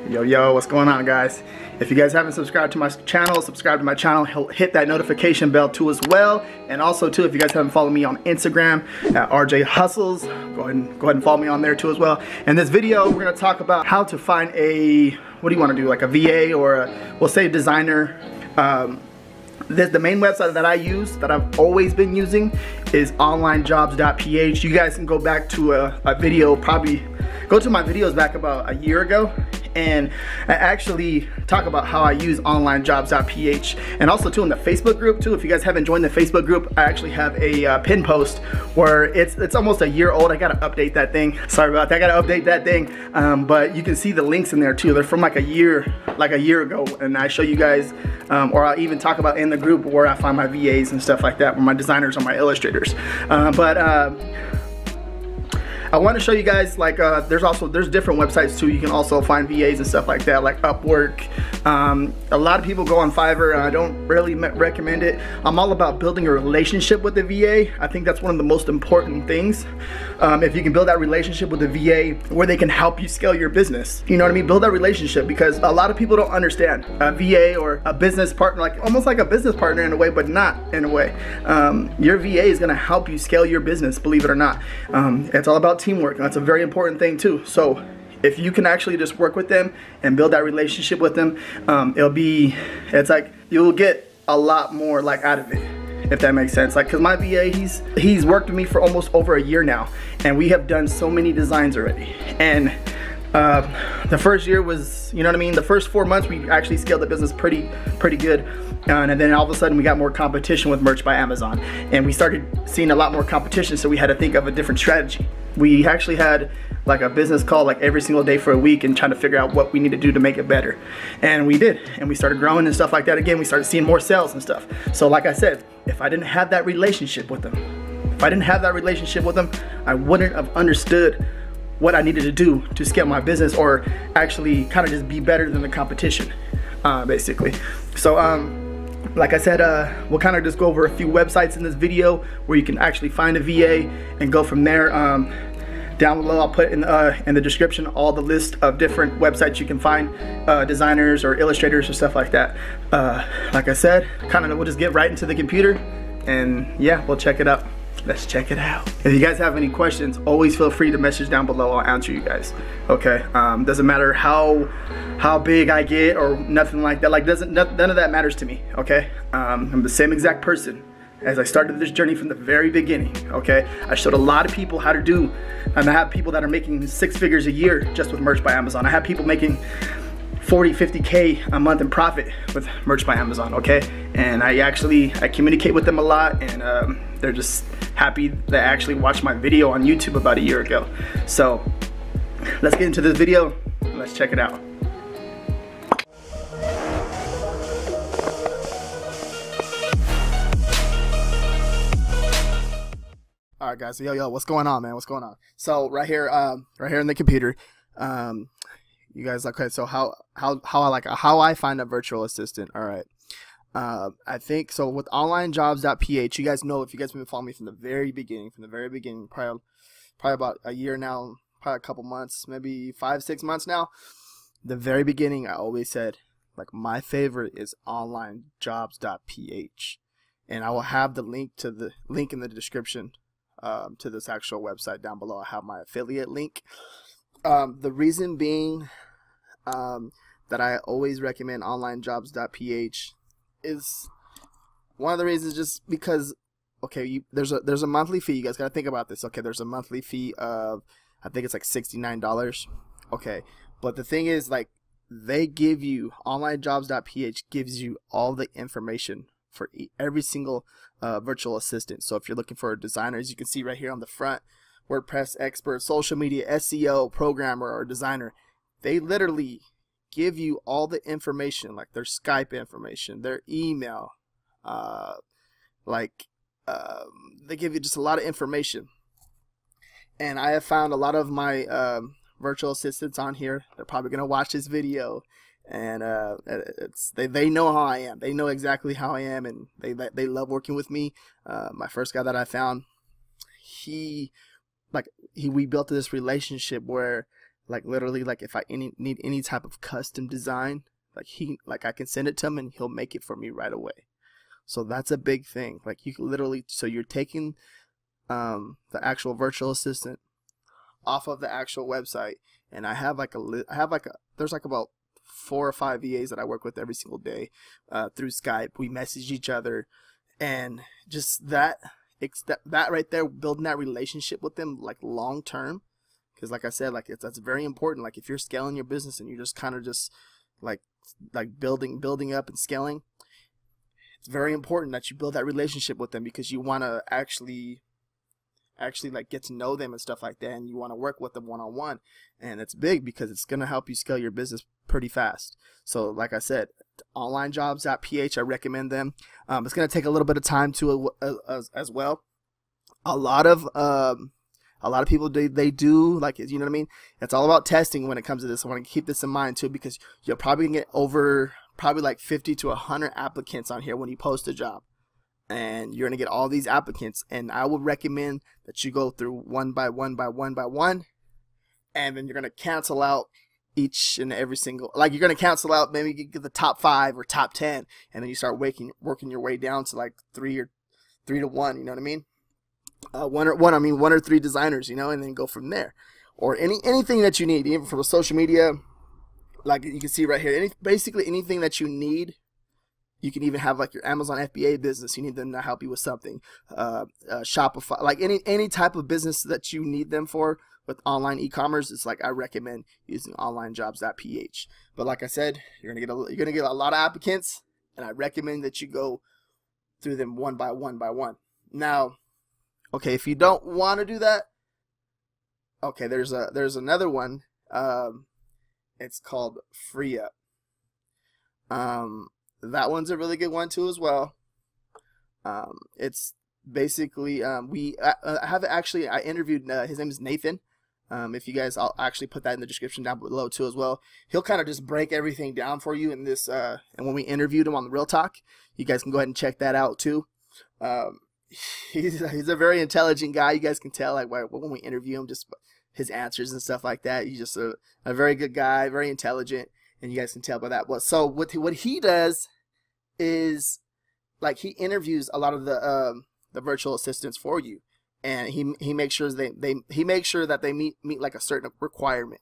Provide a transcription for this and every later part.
Yo, what's going on, guys? If you guys haven't subscribed to my channel, subscribe to my channel, hit that notification bell too as well. And also too, if you guys haven't followed me on Instagram at RJ Hustles, go ahead and follow me on there too as well. In this video, we're gonna talk about how to find a, what do you wanna do, like a VA or a, we'll say designer. The main website that I use, that I've always been using, is onlinejobs.ph. You guys can go back to a video, probably go to my videos back about a year ago, and I actually talk about how I use onlinejobs.ph. And also too in the Facebook group too, if you guys haven't joined the Facebook group, I actually have a pin post where it's almost a year old. I gotta update that thing. Sorry about that, I gotta update that thing. But you can see the links in there too. They're from like a year ago, and I show you guys, or I'll even talk about in the group where I find my VAs and stuff like that, where my designers or my illustrators. I want to show you guys, like, there's different websites too. You can also find VAs and stuff like that, like Upwork. A lot of people go on Fiverr, and I don't really recommend it. I'm all about building a relationship with the VA. I think that's one of the most important things. If you can build that relationship with the VA where they can help you scale your business, you know what I mean? Build that relationship, because a lot of people don't understand a VA or a business partner, like almost like a business partner in a way, but not in a way. Your VA is going to help you scale your business, believe it or not. It's all about teamwork, and that's a very important thing too. So if you can actually just work with them and build that relationship with them, it's like you'll get a lot more like out of it, if that makes sense. Like, cause my VA, he's worked with me for almost over a year now, and we have done so many designs already. And the first year was, you know what I mean, the first 4 months we actually scaled the business pretty good. And then all of a sudden we got more competition with Merch by Amazon, and we started seeing a lot more competition, so we had to think of a different strategy. We actually had like a business call like every single day for a week, and trying to figure out what we need to do to make it better. And we did, and we started growing and stuff like that. Again, we started seeing more sales and stuff. So like I said, if I didn't have that relationship with them, I wouldn't have understood what I needed to do to scale my business, or actually kind of just be better than the competition, basically. So like I said, we'll kind of just go over a few websites in this video where you can actually find a VA and go from there. Down below, I'll put in the description all the list of different websites you can find designers or illustrators or stuff like that. Like I said, we'll just get right into the computer, and yeah, we'll check it out. Let's check it out. If you guys have any questions, always feel free to message down below. I'll answer you guys. Okay. Doesn't matter how big I get or nothing like that. Like, none of that matters to me. Okay. I'm the same exact person as I started this journey from the very beginning. Okay. I showed a lot of people how to do, and I have people that are making 6 figures a year just with Merch by Amazon. I have people making 40, 50K a month in profit with Merch by Amazon, okay? And I communicate with them a lot, and they're just happy they actually watched my video on YouTube about a year ago. So let's get into this video and let's check it out. All right, guys, so yo, what's going on, man? What's going on? So right here in the computer, you guys, okay, so how I find a virtual assistant. All right. I think so with onlinejobs.ph, you guys know, if you guys have been following me from the very beginning, probably about a year now, probably a couple months, maybe 5-6 months now. The very beginning, I always said, like, my favorite is onlinejobs.ph, and I will have the link in the description to this actual website down below. I have my affiliate link. The reason being that I always recommend onlinejobs.ph is, one of the reasons just because, okay, there's a monthly fee. You guys gotta think about this. Okay, there's a monthly fee of, I think it's like $69. Okay, but the thing is, like, they give you, onlinejobs.ph gives you all the information for every single virtual assistant. So if you're looking for a designer, as you can see right here on the front, WordPress expert, social media, SEO, programmer, or designer, they literally give you all the information, like their Skype information, their email, they give you just a lot of information. And I have found a lot of my virtual assistants on here. They're probably gonna watch this video, and they know how I am. They know exactly how I am, and they love working with me. My first guy that I found, we built this relationship where like literally, like if I need any type of custom design, like I can send it to him and he'll make it for me right away. So that's a big thing. Like you can literally, so you're taking the actual virtual assistant off of the actual website, and I have like there's like about 4 or 5 VAs that I work with every single day through Skype. We message each other, and just that right there, building that relationship with them like long term, because like I said, like that's very important. Like if you're scaling your business and you're just kind of just like building up and scaling, it's very important that you build that relationship with them, because you want to actually like get to know them and stuff like that, and you want to work with them one-on-one. And it's big because it's going to help you scale your business pretty fast. So like I said, onlinejobs.ph, I recommend them. It's going to take a little bit of time to as well. A lot of people they do, like, you know what I mean, it's all about testing when it comes to this. I want to keep this in mind too, because you're probably going to get over probably like 50 to 100 applicants on here when you post a job. And you're going to get all these applicants, and I would recommend that you go through one by one, and then you're going to cancel out each and every single, like you're going to cancel out, maybe get the top 5 or top 10, and then you start working your way down to like 3 to 1, you know what I mean? One or 3 designers, you know, and then go from there. Or anything that you need, even from social media, like you can see right here, basically anything that you need. You can even have like your Amazon FBA business. You need them to help you with something. Shopify, like any type of business that you need them for with online e-commerce. It's like I recommend using onlinejobs.ph. But like I said, you're gonna get a lot of applicants, and I recommend that you go through them one by one. Now, okay, if you don't want to do that, okay, there's another one. It's called Free Up. That one's a really good one too as well. It's basically I interviewed his name is Nathan. If you guys, I'll actually put that in the description down below too as well. He'll kind of just break everything down for you in this. And when we interviewed him on the Real Talk, you guys can go ahead and check that out too. He's a very intelligent guy. You guys can tell like when we interview him, just his answers and stuff like that. He's just a very good guy, very intelligent. And you guys can tell by that. Well, so what he does is like he interviews a lot of the virtual assistants for you, and he makes sure that they meet like a certain requirement.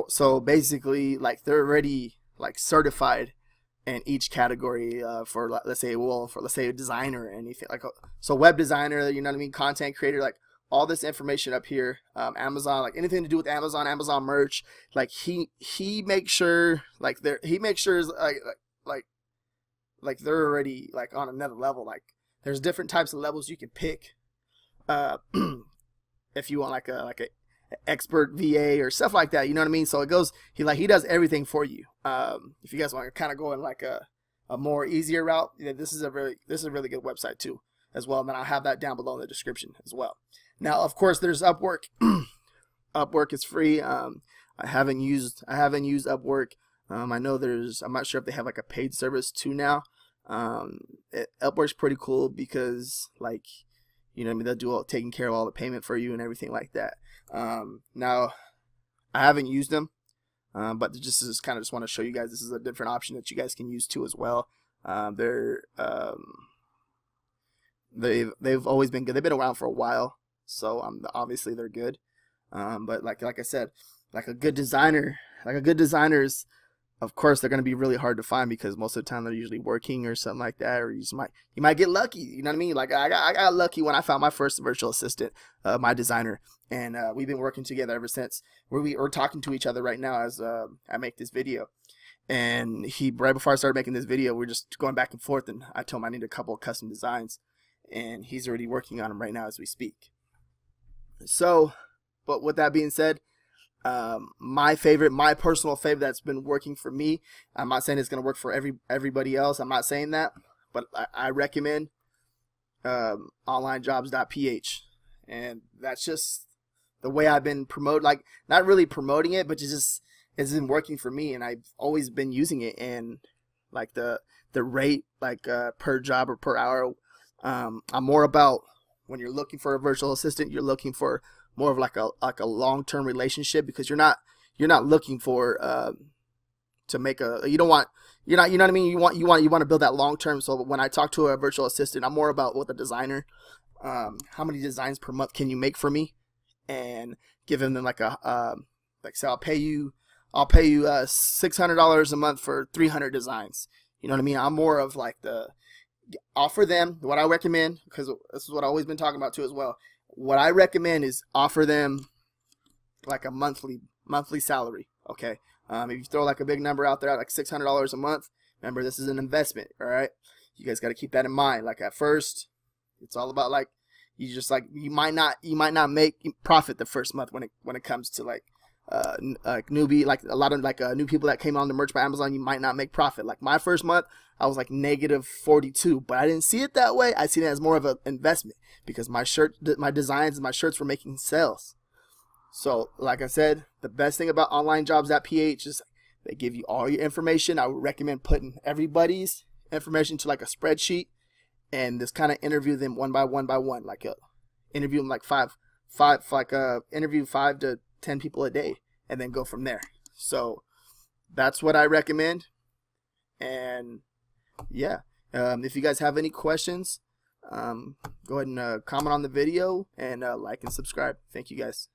So basically, like they're already like certified in each category for let's say a designer or anything like so web designer, you know what I mean, content creator, like all this information up here, Amazon, like anything to do with Amazon merch, like he makes sure like they're already like on another level. Like there's different types of levels you can pick if you want like a expert VA or stuff like that, you know what I mean? So it goes, he does everything for you. If you guys want to kind of go in like a more easier route, this is a really good website too as well, and then I'll have that down below in the description as well. Now, of course, there's Upwork. Upwork is free. I haven't used Upwork. I know I'm not sure if they have like a paid service too now. Upwork's pretty cool because, like, you know what I mean, they'll do taking care of all the payment for you and everything like that. Now, I haven't used them, but just kind of just want to show you guys this is a different option that you guys can use too as well. They've always been good. They've been around for a while. So obviously they're good, but like I said, like a good designer is, of course, they're gonna be really hard to find because most of the time they're usually working or something like that, or you might get lucky. You know what I mean? Like I got lucky when I found my first virtual assistant, my designer, and we've been working together ever since. We're talking to each other right now as I make this video, and right before I started making this video, we're just going back and forth, and I told him I need a couple of custom designs, and he's already working on them right now as we speak. So, but with that being said, my personal favorite that's been working for me, I'm not saying it's going to work for everybody else, I'm not saying that, but I recommend onlinejobs.ph, and that's just the way I've been like not really promoting it, but it's been working for me, and I've always been using it. And like the rate, like per job or per hour, I'm more about, when you're looking for a virtual assistant, you're looking for more of like a long-term relationship, because you're not you're not looking for to make a, you don't want, you're not, you know what I mean, you want to build that long term. So when I talk to a virtual assistant, I'm more about with a designer, how many designs per month can you make for me, and giving them like a like, say I'll pay you $600 a month for 300 designs. You know what I mean? I'm more of like the offer them what I recommend, because this is what I've always been talking about too as well. What I recommend is offer them like a monthly salary. Okay, if you throw like a big number out there, like $600 a month, remember this is an investment. All right, you guys got to keep that in mind. Like at first, it's all about like you might not make profit the first month when it comes to like newbie, like a lot of like new people that came on the merch by Amazon. You might not make profit. Like my first month, I was like -42, but I didn't see it that way. I see it as more of an investment, because my designs and my shirts were making sales. So like I said, the best thing about onlinejobs.ph is they give you all your information. I would recommend putting everybody's information to like a spreadsheet, and just kind of interview them one by one, like interview them like interview 5 to 10 people a day, and then go from there. So that's what I recommend. And yeah, if you guys have any questions, go ahead and comment on the video, and like and subscribe. Thank you guys.